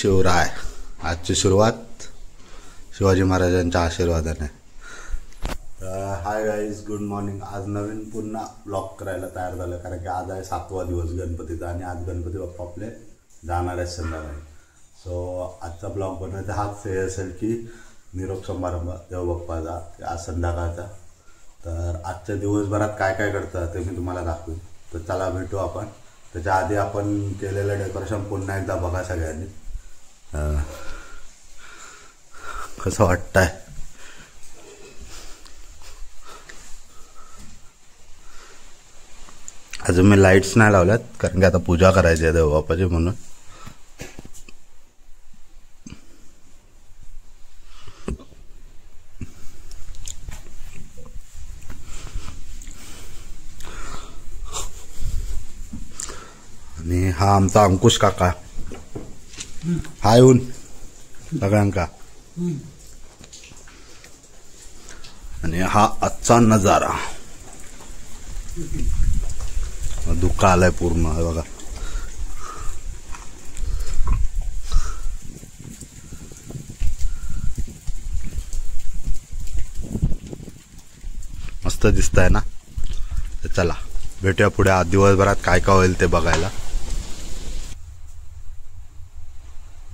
शिवराय. आजची सुरुवात शिवाजी महाराजांच्या आशीर्वादाने. Hi guys, good morning. आज नवीन पुन्हा ब्लॉग करायला तयार झालं, कारण की आज आहे 7वा दिवस गणपतीचा आणि आज गणपती बाप्पा आपले जाणार आहेत संध्याकाळी. सो आजचा ब्लॉग बनवायचा हाच हे असेल की निरोप समारंभ देवबाप्पाचा आज संध्याकाळचा. तर आजच्या दिवसभरात काय काय करतं ते मी तुम्हाला दाखवेन. तर चला भेटू आपण. त्याच्या आधी आपण केलेलं डेकोरेशन पुन्हा एकदा बघा सगळ्यांनी. कसं वाटतंय. अजून मी लाईट्स नाही लावल्यात, कारण की आता पूजा करायची आहे देवबाप्पाची म्हणून. आणि हा आमचा अंकुश काका. हाय ऊन सगळ्यांका. आणि हा आजचा नजारा. धुका आलाय पूर्ण बघा. मस्त दिसतंय ना. तर चला भेटूया पुढे. आज दिवसभरात काय काय होईल ते बघायला.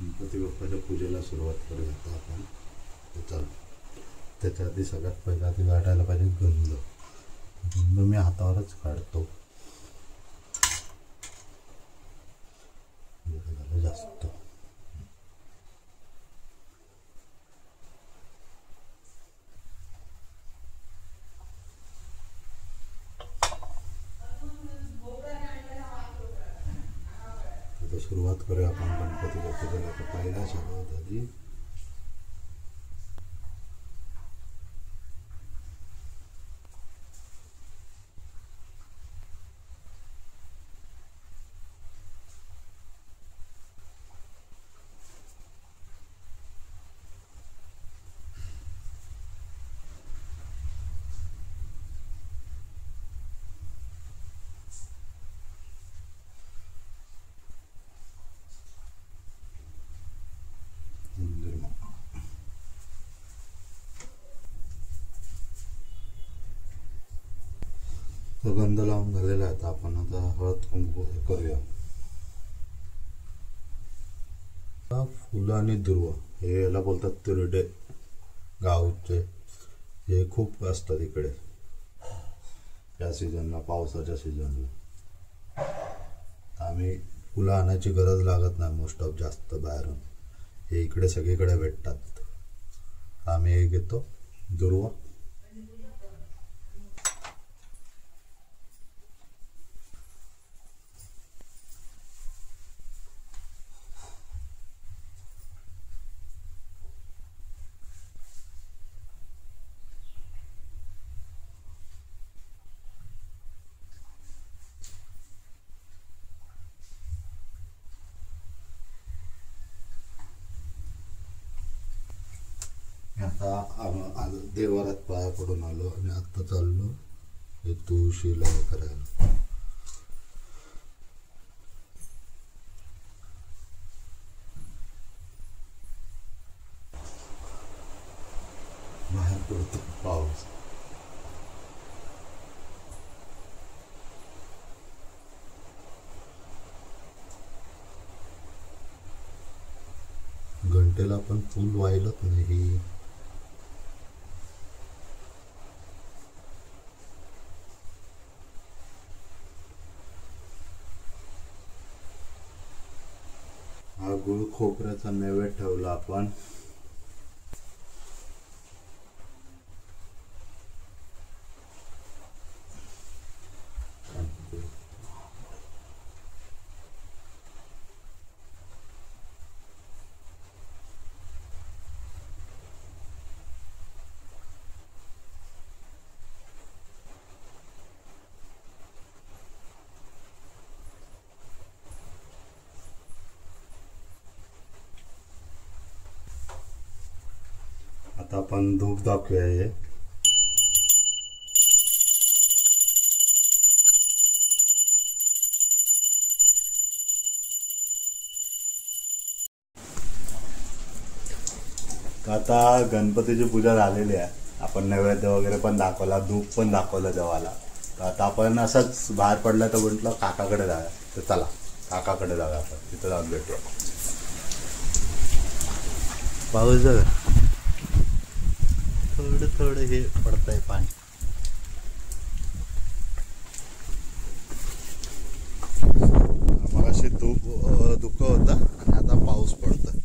गणपती बाप्पाच्या पूजेला सुरुवात करूया आपण. चला, त्याच्या आधी सगळ्यात पहिला आधी गाठायला पाहिजे गंध. गंध मी हातावरच काढतो. जास्त सुरुवात करूया आपण गणपतीच्या पूजेला. पहिला सगळ्यात आधी गंध लावून झालेला आहे. आपण आता हळद कुंकू करूया. फुलं आणि दुर्वा हे याला बोलतात तिरडे गावचे. हे खूप असतात इकडे या सीझनला, पावसाच्या सीझनला. आम्ही फुलं आणायची गरज लागत नाही मोस्ट ऑफ जास्त बाहेरून. हे इकडे सगळीकडे भेटतात. आम्ही हे घेतो दुर्वा. आता देवारात पाया पडून आलो आणि आता चाललो हे तुळशीला करायला. बाहेर पडतो पाऊस. घंटेला पण फुल वाहिलत नाही. हा गुळ खोबऱ्याचा नैवेद्य ठेवला आपण. आता आपण धूप दाखवूया. हे आता गणपतीची पूजा झालेली आहे. आपण नैवेद्य वगैरे पण दाखवला, धूप पण दाखवलं देवाला. तर आता आपण असंच बाहेर पडलं तर म्हटलं काकाकडे जाऊया. तर चला काकाकडे जाऊया आपण, तिथं जाऊन भेटूया. पाऊस बघा, थोडं थोडं हे पडतंय पाणी. मगाशी धुकं होतं आणि आता पाऊस पडतोय.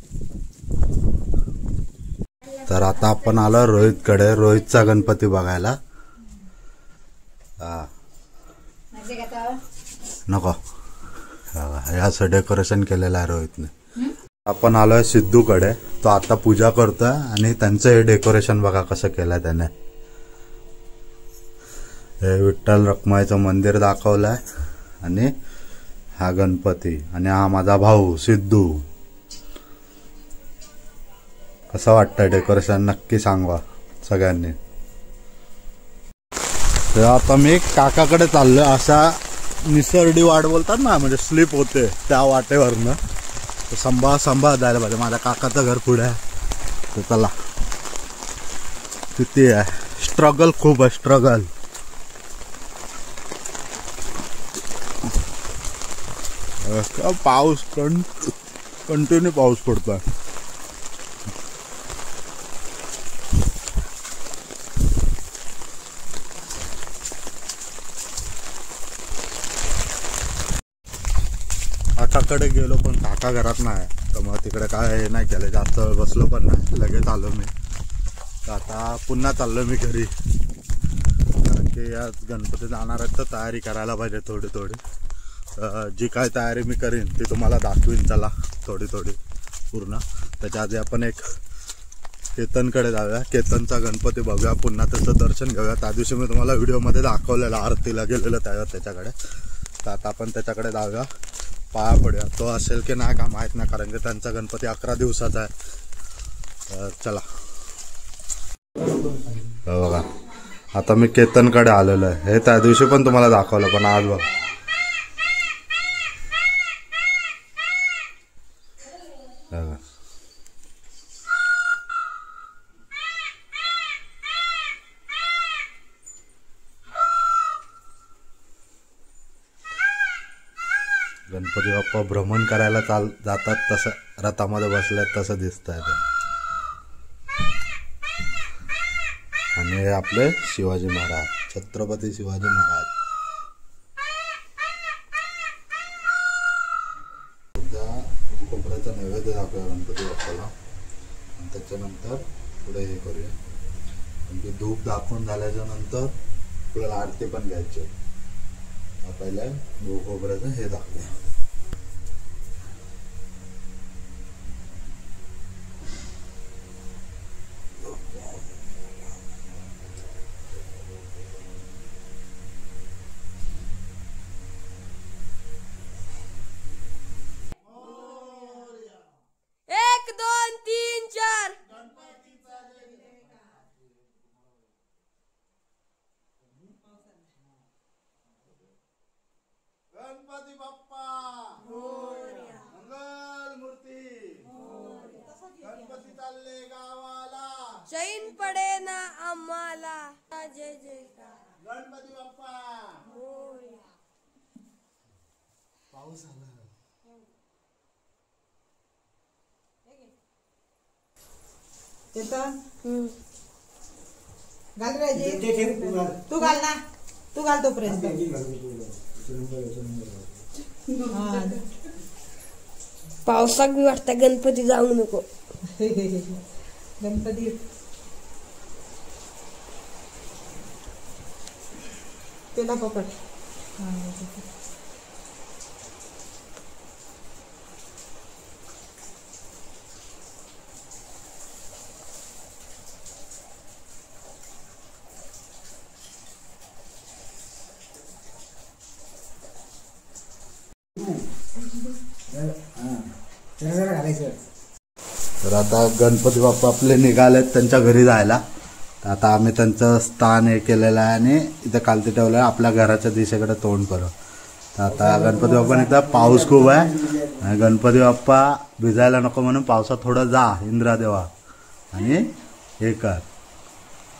तर आता आपण आलो रोहितकडे, रोहितचा गणपती बघायला. हा नको, हे असं डेकोरेशन केलेलं आहे रोहितने. आपण आलोय सिद्धूकडे, तो आता पूजा करतोय आणि त्यांचं हे डेकोरेशन बघा कसं केलंय त्याने. हे विठ्ठल रखुमाईचं मंदिर दाखवलंय आणि हा गणपती आणि हा माझा भाऊ सिद्धू. कसं वाटतंय डेकोरेशन नक्की सांगा सगळ्यांनी. तर आता मी काकाकडे चाललोय. असा निसर्डी वाट बोलतात ना, म्हणजे स्लिप होते त्या वाटेवरनं. तर सांभाळ जायला पाहिजे. माझ्या काकाचं घर पुढे आहे. तर चला, किती आहे स्ट्रगल, खूप आहे स्ट्रगल. पाऊस कंटिन्यू पाऊस पडतोय. काकाकडे गेलो पण काका घरात नाही. तर मग तिकडे काय हे नाही केलं, जास्त वेळ बसलो पण नाही, लगेच आलो मी. तर आता पुन्हा चाललो मी घरी, कारण की आज गणपती जाणार आहेत तर तयारी करायला पाहिजे थोडी थोडी. जी काय तयारी मी करीन ती तुम्हाला दाखवीन. चला थोडी थोडी पूर्ण. त्याच्या आधी आपण एक केतनकडे जाऊया, केतनचा गणपती बघूया, पुन्हा त्याचं दर्शन घेऊया. त्या दिवशी मी तुम्हाला व्हिडिओमध्ये दाखवलेलं, आरतीला गेलेलं त्याच्याकडे. तर आता आपण त्याच्याकडे जाऊया, पाया पडूया. तो असेल की नाही का माहीत नाही, कारण की त्यांचा गणपती 11 दिवसाचा आहे. चला बघा, आता मी केतनकडे आलेलो आहे. हे त्या दिवशी पण तुम्हाला दाखवलं, पण आज बघा गणपती बाप्पा भ्रमण करायला जातात तसं, रथामध्ये बसल्यात तसं दिसत आहे. आणि हे आपले शिवाजी महाराज, छत्रपती शिवाजी महाराज. खोबऱ्याचा नैवेद्य दाखवूया गणपती बाप्पाला आणि त्याच्यानंतर पुढे हे करूया. म्हणजे धूप दाखवून झाल्याच्या नंतर आपल्याला आरती पण घ्यायची. पहिला खोबऱ्याचं हे दाखवूया. गणपती बाप्पा मंगल मूर्ती. गणपती चालले गावाला, चैन पडे ना आम्हाला. जय जय गणपती बाप्पा. पाऊस आला. घाल रे, तू घाल ना, तू घाल तोपर्यंत. पावसाक बी वाटतं गणपती जाऊ नको. गणपती पेला पकड. तर आता गणपती बाप्पा आपले निघालेत त्यांच्या घरी जायला. तर आता आम्ही त्यांचं स्थान हे केलेलं आहे आणि इथं खालती ठेवलं आहे, आपल्या घराच्या दिशेकडे तोंड करू. तर आता गणपती बाप्पा इथं पाऊस खूप आहे आणि गणपती बाप्पा भिजायला नको म्हणून पावसात थोडं जा इंद्रादेवा. आणि हे कर.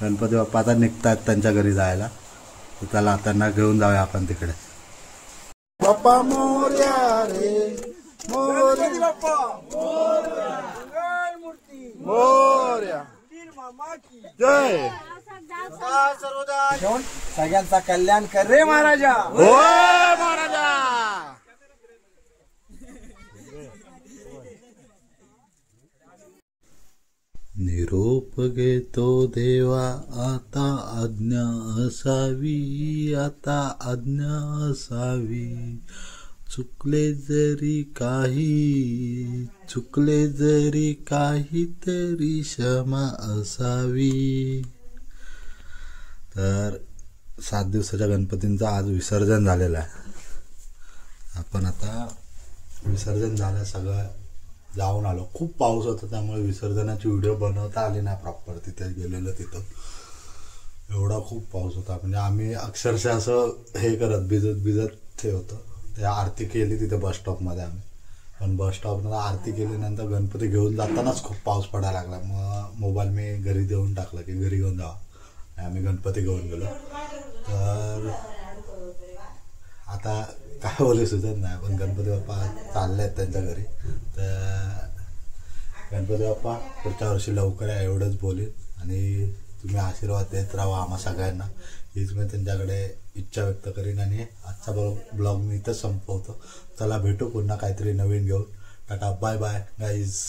गणपती बाप्पा आता निघतात त्यांच्या घरी जायला, तर त्याला त्यांना घेऊन जाऊया आपण तिकडे. बाप्पा मोरया रे मोरया मोरया जय. सगळ्यांचा कल्याण कर रे महाराजा. हो महाराजा. निरोप घेतो देवा, आता आज्ञा असावी, आता आज्ञा असावी. चुकले जरी काही तरी क्षमा असावी. तर 7 दिवसाच्या गणपतींचं आज विसर्जन झालेलं आहे. आपण आता विसर्जन झालं, सगळं जाऊन आलो. खूप पाऊस होता त्यामुळे विसर्जनाची व्हिडिओ बनवता आली नाही प्रॉपर. तिथे गेलेलं तिथं एवढा खूप पाऊस होता, म्हणजे आम्ही अक्षरशः असं हे करत भिजत हे होतं. त्या आरती केली तिथे बस स्टॉपमध्ये आम्ही, पण बस स्टॉपला आरती केल्यानंतर गणपती घेऊन जातानाच खूप पाऊस पडायला लागला. मग मोबाईल मी घरी देऊन टाकला की घरी घेऊन जावा. आम्ही गणपती घेऊन गेलो. तर आता काय बोलू सुचत नाही, पण गणपती बाप्पा चालले आहेत त्यांच्या घरी. तर गणपती बाप्पा पुढच्या वर्षी लवकर आहे एवढंच बोलेन, आणि तुम्ही आशीर्वाद देत राहा आम्हा सगळ्यांना, हीच मी त्यांच्याकडे इच्छा व्यक्त करीन. आणि आजचा ब्लॉग मी इथंच संपवतो. चला भेटू पुन्हा काहीतरी नवीन घेऊन. Tata bye bye guys.